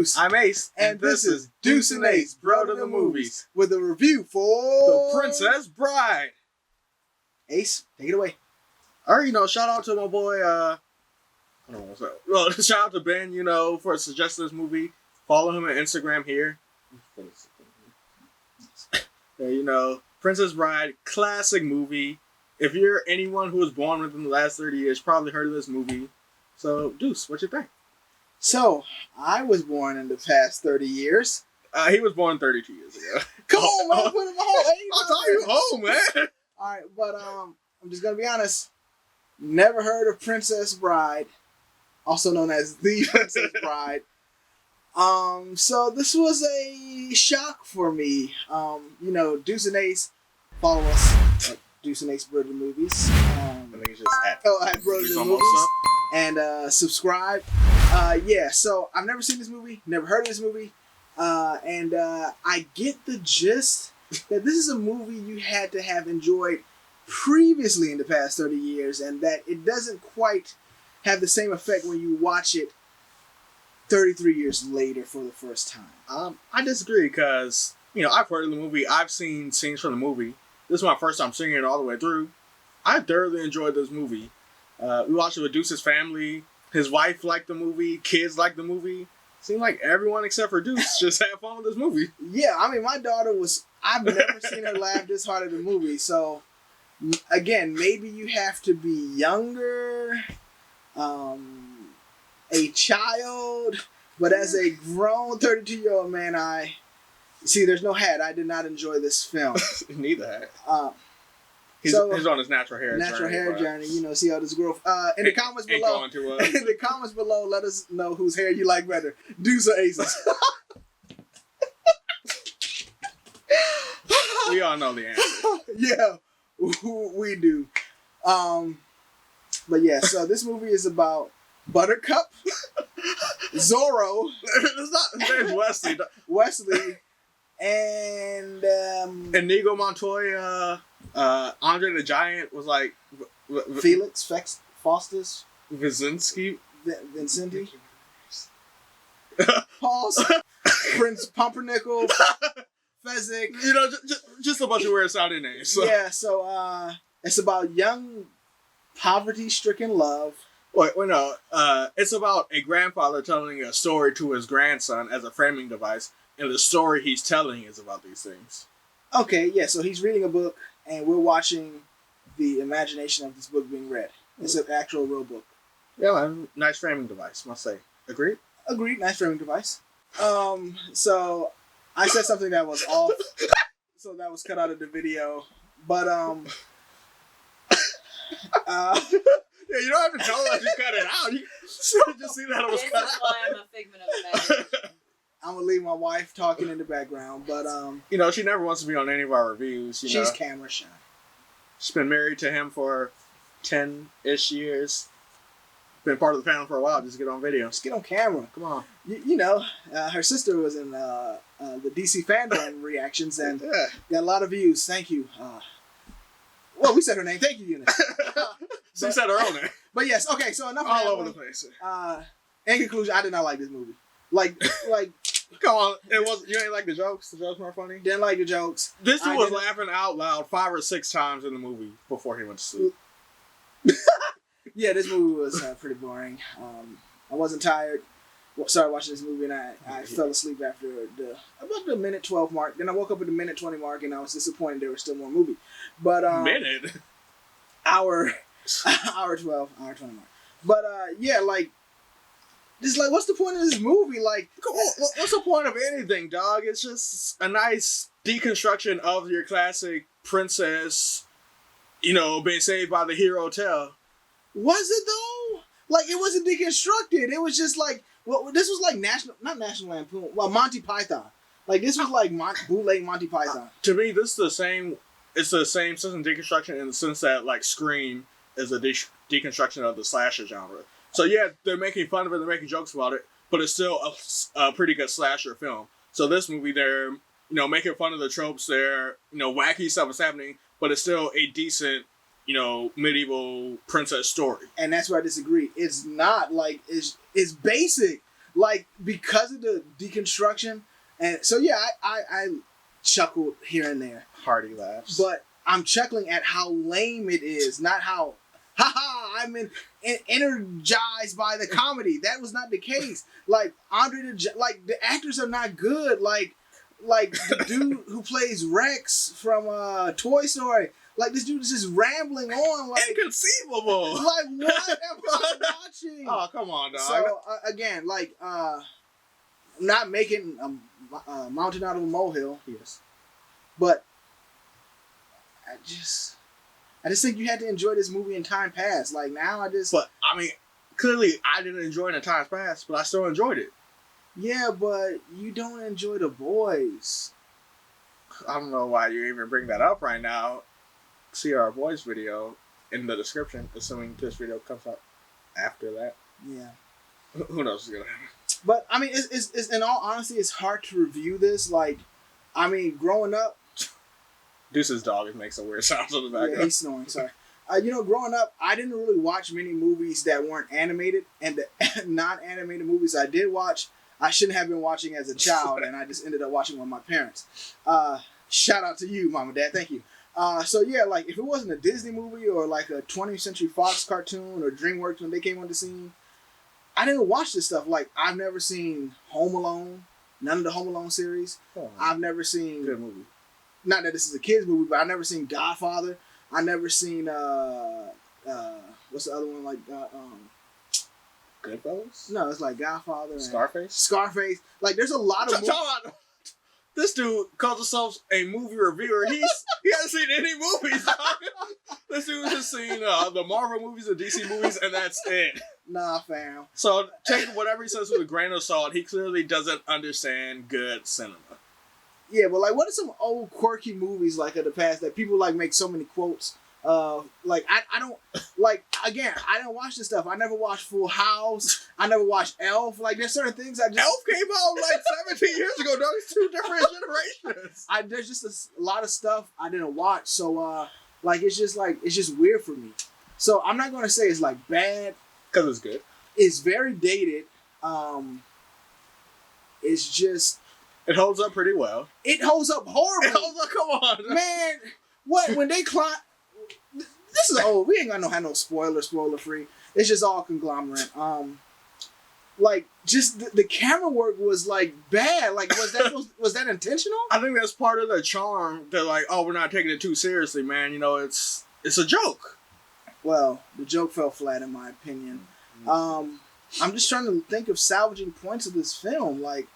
Deuce. I'm Ace. And this is Deuce and Ace, Bro to the Movies, with a review for The Princess Bride. Ace, take it away. Alright, shout out to my boy, shout out to Ben, for suggesting this movie. Follow him on Instagram here. Princess Bride, classic movie. If you're anyone who was born within the last 30 years, probably heard of this movie. So, Deuce, what you think? So, I was born in the past 30 years. He was born 32 years ago. Come on, man, put him whole age. I'll tell you home, man. Alright, but I'm just gonna be honest. Never heard of Princess Bride, also known as The Princess Bride. So this was a shock for me. Deuce and Ace, follow us at Deuce and Ace Bro to the Movies. I think it's just at Bro to the Movies. And subscribe. So I've never seen this movie, never heard of this movie. And I get the gist that this is a movie you had to have enjoyed previously in the past 30 years, and that it doesn't quite have the same effect when you watch it 33 years later for the first time. I disagree because, I've heard of the movie. I've seen scenes from the movie. This is my first time seeing it all the way through. I thoroughly enjoyed this movie. We watched it with Deuce's family. His wife liked the movie. Kids liked the movie. Seemed like everyone except for Deuce just had fun with this movie. Yeah, my daughter I've never seen her laugh this hard at a movie. So, again, maybe you have to be younger, a child, but as a grown 32-year-old man, there's no hat. I did not enjoy this film. Neither hat. He's on his natural hair journey. See how this growth. In the comments below, in the comments below, let us know whose hair you like better, Deuce or Ace's. We all know the answer. Yeah, we do. But yeah, so this movie is about Buttercup, Zorro. His name's Wesley. Wesley, and Inigo Montoya. Andre the Giant was like Felix Faustus Vincenti. Pause. Prince Pumpernickel. Fezzik. Just a bunch of weird sounding names. So. Yeah, so it's about young, poverty-stricken love. It's about a grandfather telling a story to his grandson as a framing device, and the story he's telling is about these things. Okay, yeah, so he's reading a book, and we're watching the imagination of this book being read. It's an actual real book. Yeah, man, nice framing device, must say. Agreed? Agreed, nice framing device. So I said something that was off, so that was cut out of the video. But yeah, you don't have to tell us you cut it out. You just see that it was cut out. This is why I'm a figment of imagination. I'm gonna leave my wife talking in the background, but she never wants to be on any of our reviews. She's camera shy. She's been married to him for 10-ish years. Been part of the family for a while. Just get on video. Just get on camera. Come on. Her sister was in the DC fandom reactions and got a lot of views. Thank you. Well, we said her name. Thank you, Eunice. She said her own name. But yes, okay. So enough. All over the place. In conclusion, I did not like this movie. Like, come on. You ain't like the jokes? The jokes weren't funny? Didn't like the jokes. This dude was laughing out loud 5 or 6 times in the movie before he went to sleep. Yeah, this movie was pretty boring. I wasn't tired. Started watching this movie and I fell asleep after about the minute 12 mark. Then I woke up at the minute 20 mark and I was disappointed there was still more movie. But minute? Hour 12, hour 20 mark. But just what's the point of this movie? What's the point of anything, dog? It's just a nice deconstruction of your classic princess, being saved by the hero tale. Was it though? It wasn't deconstructed. It was just this was not National Lampoon. Well, Monty Python. This was bootleg Monty Python. To me, this is the same. It's the same sense of deconstruction in the sense that Scream is a deconstruction of the slasher genre. So yeah, they're making fun of it, they're making jokes about it, but it's still a pretty good slasher film. So this movie, they're making fun of the tropes. They're wacky stuff is happening, but it's still a decent medieval princess story. And that's where I disagree. It's not it's basic, like because of the deconstruction, and so yeah, I chuckled here and there, Hearty laughs. but I'm chuckling at how lame it is, not how. Haha! I'm energized by the comedy. That was not the case. Like like the actors are not good. Like the dude who plays Rex from Toy Story. Like this dude is just rambling on. Like inconceivable. Like what am I watching? Oh come on, dog. So again, like not making a mountain out of a molehill. Yes. But I just think you had to enjoy this movie in time past. Like now, But I mean, clearly I didn't enjoy it in times past, but I still enjoyed it. Yeah, but you don't enjoy The Boys. I don't know why you even bring that up right now. See our Boys video in the description, assuming this video comes out after that. Yeah. Who knows what's gonna happen? But I mean, it's in all honesty, it's hard to review this. Like, I mean, growing up. Deuce's dog makes some weird sounds in the background. Yeah, he's snoring. Sorry. Growing up, I didn't really watch many movies that weren't animated, and the non-animated movies I did watch, I shouldn't have been watching as a child, and I just ended up watching with my parents. Shout out to you, Mom and Dad. Thank you. So yeah, like if it wasn't a Disney movie or like a 20th Century Fox cartoon or DreamWorks when they came on the scene, I didn't watch this stuff. Like I've never seen Home Alone, none of the Home Alone series. Oh, I've never seen. Good movie. Not that this is a kids movie, but I've never seen Godfather. I never seen what's the other one like? Goodfellas? No, it's like Godfather. And Scarface. Scarface. Like there's a lot of. This dude calls himself a movie reviewer. He hasn't seen any movies. This dude has seen the Marvel movies, the DC movies, and that's it. Nah, fam. So take whatever he says with a grain of salt. He clearly doesn't understand good cinema. Yeah, but like, what are some old quirky movies like of the past that people like make so many quotes? Like I don't like. Again, I didn't watch this stuff. I never watched Full House. I never watched Elf. Like there's certain things I just. Elf came out like 17 years ago. Dog, it's 2 different generations. There's just a lot of stuff I didn't watch. So like it's just weird for me. So I'm not gonna say it's like bad because it's good. It's very dated. It's just. It holds up pretty well. It holds up horribly. It holds up, come on. Man, what, when they climb... This is old. We ain't gonna have no spoiler free. It's just all conglomerate. Like, just the camera work was, like, bad. Like, was that intentional? I think that's part of the charm. They're like, oh, we're not taking it too seriously, man. You know, it's a joke. Well, the joke fell flat, in my opinion. I'm just trying to think of salvaging points of this film. Like,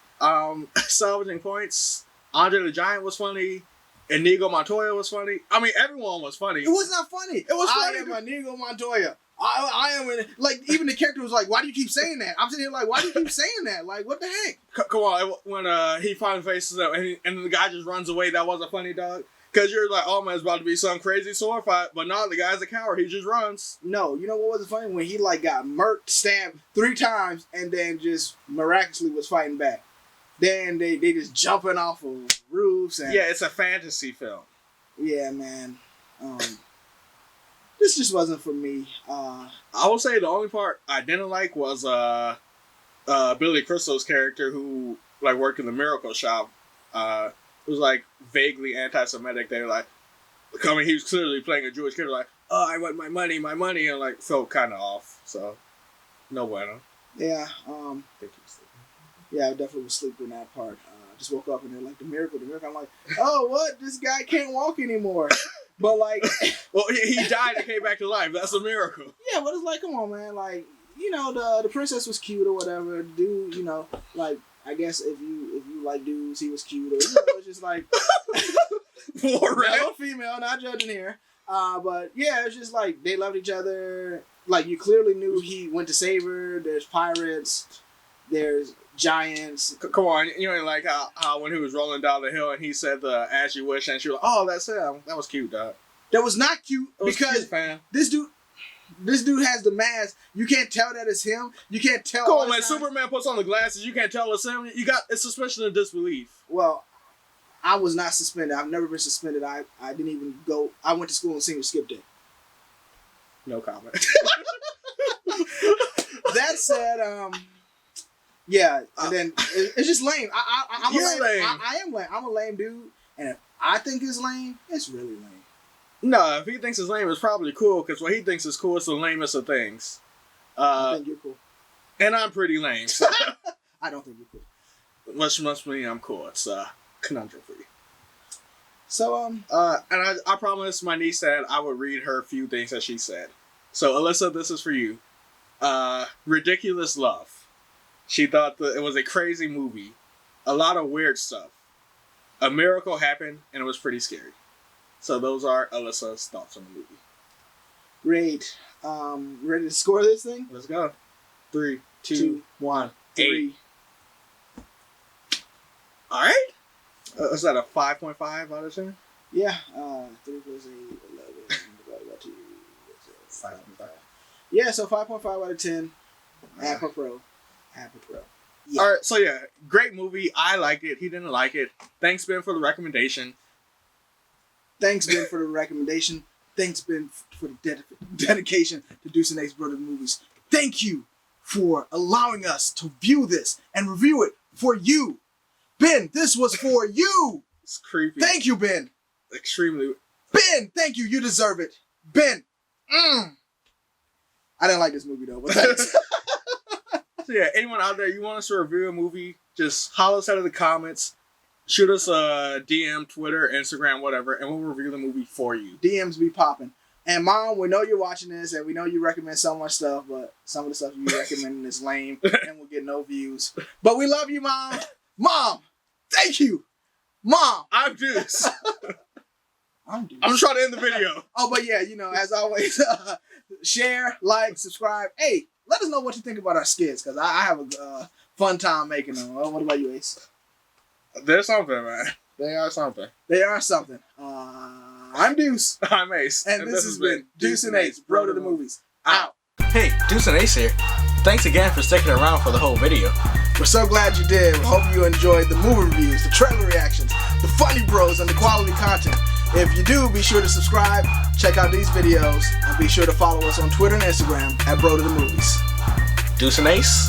salvaging points. Andre the Giant was funny. Inigo Montoya was funny. I mean, everyone was funny. It was not funny. It was funny. I am Inigo Montoya. I am like, even the character was like, why do you keep saying that? I'm sitting here like, why do you keep saying that? Like, what the heck? Come on, when he finally faces up and the guy just runs away, that wasn't funny, dog. Because you're like, oh man, it's about to be some crazy sword fight, but no, the guy's a coward. He just runs. No, you know what wasn't funny? When he like got murked, stabbed 3 times, and then just miraculously was fighting back. Then they just jumping off of roofs and yeah, it's a fantasy film. Yeah, man. This just wasn't for me. I will say the only part I didn't like was Billy Crystal's character who like worked in the miracle shop. It was like vaguely anti-Semitic. They were like, I mean, he was clearly playing a Jewish character. Like, oh, I want my money, and like felt kind of off. So, no bueno. Yeah. Yeah, I definitely was sleeping that part. Just woke up and they're like, the miracle. I'm like, oh, what? This guy can't walk anymore. But like, well, he died and came back to life. That's a miracle. Yeah, but it's like, come on, man. Like, you know, the princess was cute or whatever. The dude, you know, like, I guess if you like dudes, he was cute. Or, you know, it's just like, male, female, not judging here. But yeah, it's just like they loved each other. Like, you clearly knew he went to save her. There's pirates. There's giants. Come on, you know, like how when he was rolling down the hill and he said the "as you wish" and she was like, "Oh, that's him." That was cute, dog. That was not cute because cute, fam. This dude has the mask. You can't tell that it's him. You can't tell. Come on, man. Superman puts on the glasses. You can't tell it's him. It's suspension of disbelief. Well, I was not suspended. I've never been suspended. I didn't even go. I went to school on senior skip day. No comment. That said, Yeah, and then it's just lame. I'm a You're lame. lame. I am lame. I'm a lame dude, and if I think it's lame, it's really lame. No, if he thinks it's lame, it's probably cool, because what he thinks is cool is the lamest of things. I think you're cool. And I'm pretty lame, so I don't think you're cool. which must mean I'm cool. It's conundrum for you. So And I promised my niece that I would read her a few things that she said. So Alyssa, this is for you. Ridiculous Love. She thought that it was a crazy movie. A lot of weird stuff. A miracle happened, and it was pretty scary. So those are Alyssa's thoughts on the movie. great. Ready to score this thing? Let's go. 3, 2, 1, 8. All right. Is that a 5.5 out of 10? Yeah. 3 plus 8, 11 divided by 2. 5.5. Yeah, so 5.5 out of 10. Apropos. Yeah. All right. So yeah, great movie. I liked it. He didn't like it. Thanks, Ben, for the recommendation. Thanks, Ben, for the recommendation. Thanks, Ben, for the dedication to Deuce Ace Brother Movies. Thank you for allowing us to view this and review it for you. Ben, this was for you. It's creepy. Thank you, Ben. Extremely. Ben, thank you. You deserve it. Ben. I didn't like this movie, though, but thanks. So yeah, anyone out there, you want us to review a movie, just holler us out of the comments. Shoot us a DM, Twitter, Instagram, whatever, and we'll review the movie for you. DMs be popping. And Mom, we know you're watching this, and we know you recommend so much stuff, but some of the stuff you recommending is lame, and we'll get no views. But we love you, Mom. Mom, thank you. Mom. I'm Deuce. I'm Deuce. I'm just trying to end the video. Oh, but yeah, as always, share, like, subscribe. Hey, let us know what you think about our skits, because I have a fun time making them. What about you, Ace? There's something, man. They are something. They are something. I'm Deuce. I'm Ace. And this has been Deuce and Ace, Bro to the Movies. Out. Hey, Deuce and Ace here. Thanks again for sticking around for the whole video. We're so glad you did. We hope you enjoyed the movie reviews, the trailer reactions, the funny bros, and the quality content. If you do, be sure to subscribe, check out these videos, and be sure to follow us on Twitter and Instagram at Bro to the Movies. Deuce and Ace.